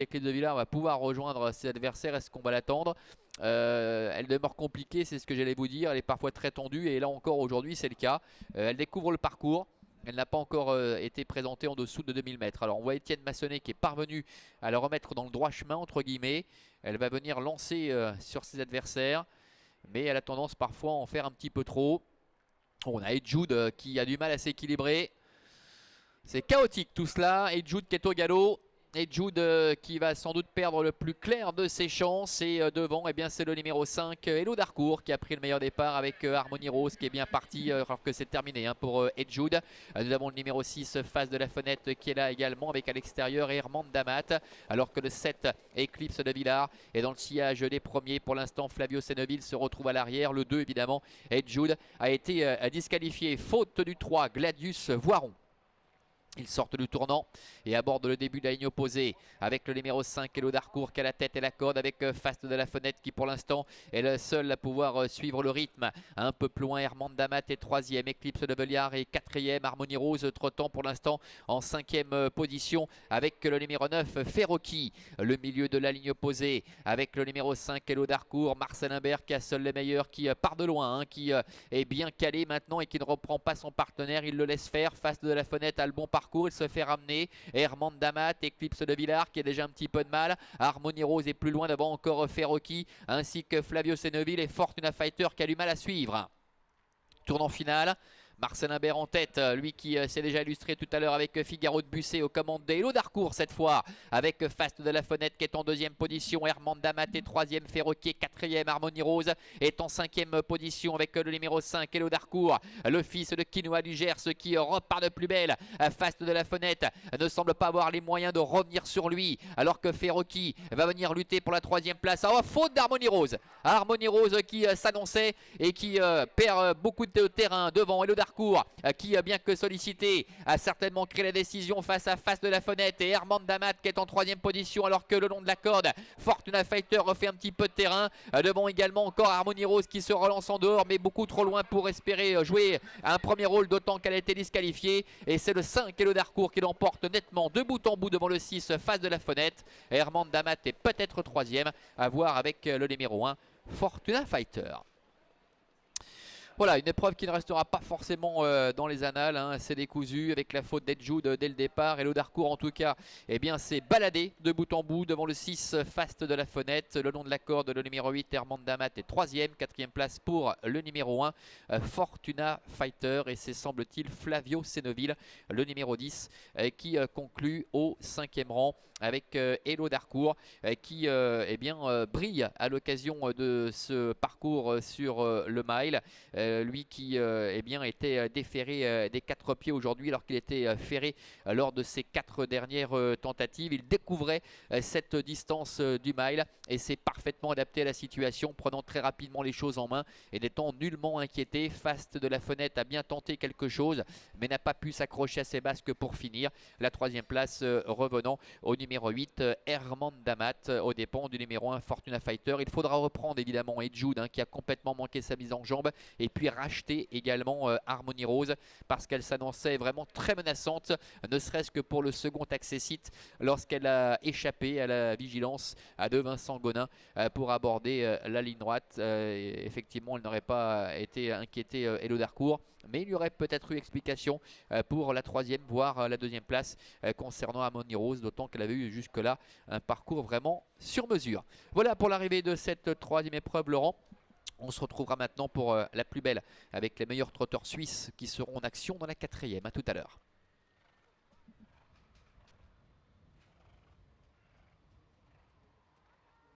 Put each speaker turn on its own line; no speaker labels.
Eclipse de Villars va pouvoir rejoindre ses adversaires. Est-ce qu'on va l'attendre? Elle demeure compliquée, c'est ce que j'allais vous dire. Elle est parfois très tendue et là encore aujourd'hui c'est le cas. Elle découvre le parcours. Elle n'a pas encore été présentée en dessous de 2000 mètres. Alors on voit Étienne Massonnet qui est parvenu à la remettre dans le droit chemin entre guillemets. Elle va venir lancer sur ses adversaires, mais elle a tendance parfois à en faire un petit peu trop. On a Edjude qui a du mal à s'équilibrer. C'est chaotique tout cela. Edjude qui est au galop. Edjude qui va sans doute perdre le plus clair de ses chances. Et devant, eh bien, c'est le numéro 5, Hello Darcourt, qui a pris le meilleur départ avec Harmonie Rose qui est bien parti alors que c'est terminé pour Edjude. Nous avons le numéro 6, Face de la Fenêtre, qui est là également avec à l'extérieur Herman Damat. Alors que le 7, Eclipse de Villars, est dans le sillage des premiers. Pour l'instant, Flavio Seneville se retrouve à l'arrière. Le 2, évidemment, Edjude a été disqualifié. Faute du 3, Gladius Voiron. Ils sortent du tournant et abordent le début de la ligne opposée avec le numéro 5, Hello Darcourt, qui a la tête et la corde avec Fast de la Fenêtre qui pour l'instant est le seul à pouvoir suivre le rythme. Un peu plus loin, Herman Damat est 3e, Eclipse de Villars est 4e, Harmonie Rose trottant pour l'instant en 5e position avec le numéro 9, Ferroki. Le milieu de la ligne opposée avec le numéro 5, Hello Darcourt, Marcel Imbert qui a seul les meilleurs, qui part de loin, qui est bien calé maintenant et qui ne reprend pas son partenaire. Il le laisse faire. Fast de la Fenêtre a le bon parcours. Il se fait ramener. Herman Damat, Eclipse de Villars qui a déjà un petit peu de mal. Harmonie Rose est plus loin devant encore Ferroki ainsi que Flavio Seneville et Fortuna Fighter qui a du mal à suivre. Tournant final. Marcel Imbert en tête, lui qui s'est déjà illustré tout à l'heure avec Figaro de Busset aux commandes d'Hello Darcourt cette fois, avec Fast de la Fenêtre qui est en 2e position, Herman Damat est 3e, Ferroquier 4e, Harmonie Rose est en 5e position avec le numéro 5, Hello Darcourt, le fils de Quinoa du Gers qui repart de plus belle. Fast de la Fenêtre ne semble pas avoir les moyens de revenir sur lui, alors que Ferroquier va venir lutter pour la 3e place. Oh, faute d'Harmonie Rose. Harmonie Rose qui s'annonçait et qui perd beaucoup de terrain devant Hello Darcourt, qui, bien que sollicité, a certainement créé la décision face à Face de la Fenêtre et Herman Damat qui est en 3e position alors que le long de la corde, Fortuna Fighter refait un petit peu de terrain. Devant également encore Harmonie Rose qui se relance en dehors mais beaucoup trop loin pour espérer jouer un premier rôle, d'autant qu'elle a été disqualifiée. Et c'est le 5, Hello Darcourt, qui l'emporte nettement de bout en bout devant le 6, Face de la Fenêtre. Herman Damat est peut-être 3e, à voir avec le numéro 1, Fortuna Fighter. Voilà, une épreuve qui ne restera pas forcément dans les annales, c'est décousu avec la faute d'Edjude dès le départ. Hello Darcourt en tout cas, eh bien c'est baladé de bout en bout devant le 6, Fast de la Fenêtre. Le long de la corde, le numéro 8, Herman Damat est 3e, 4e place pour le numéro 1, Fortuna Fighter. Et c'est semble-t-il Flavio Seneville, le numéro 10, qui conclut au 5e rang avec Hello Darcourt qui eh bien, brille à l'occasion de ce parcours sur le mile. Lui qui eh bien, était déféré des 4 pieds aujourd'hui alors qu'il était ferré lors de ses 4 dernières tentatives. Il découvrait cette distance du mile et s'est parfaitement adapté à la situation, prenant très rapidement les choses en main et n'étant nullement inquiété. Fast de la Fenêtre a bien tenté quelque chose mais n'a pas pu s'accrocher à ses basques pour finir. La 3e place revenant au numéro 8, Herman Damat, aux dépens du numéro 1, Fortuna Fighter. Il faudra reprendre évidemment Edjude qui a complètement manqué sa mise en jambe, et puis racheter également Harmonie Rose parce qu'elle s'annonçait vraiment très menaçante, ne serait-ce que pour le second accessite lorsqu'elle a échappé à la vigilance de Vincent Gonin pour aborder la ligne droite. Effectivement, elle n'aurait pas été inquiétée Hello Darcourt, mais il y aurait peut-être eu explication pour la 3e voire la 2e place concernant Harmonie Rose, d'autant qu'elle avait eu jusque-là un parcours vraiment sur mesure. Voilà pour l'arrivée de cette 3e épreuve, Laurent. On se retrouvera maintenant pour la plus belle avec les meilleurs trotteurs suisses qui seront en action dans la 4e. A tout à l'heure.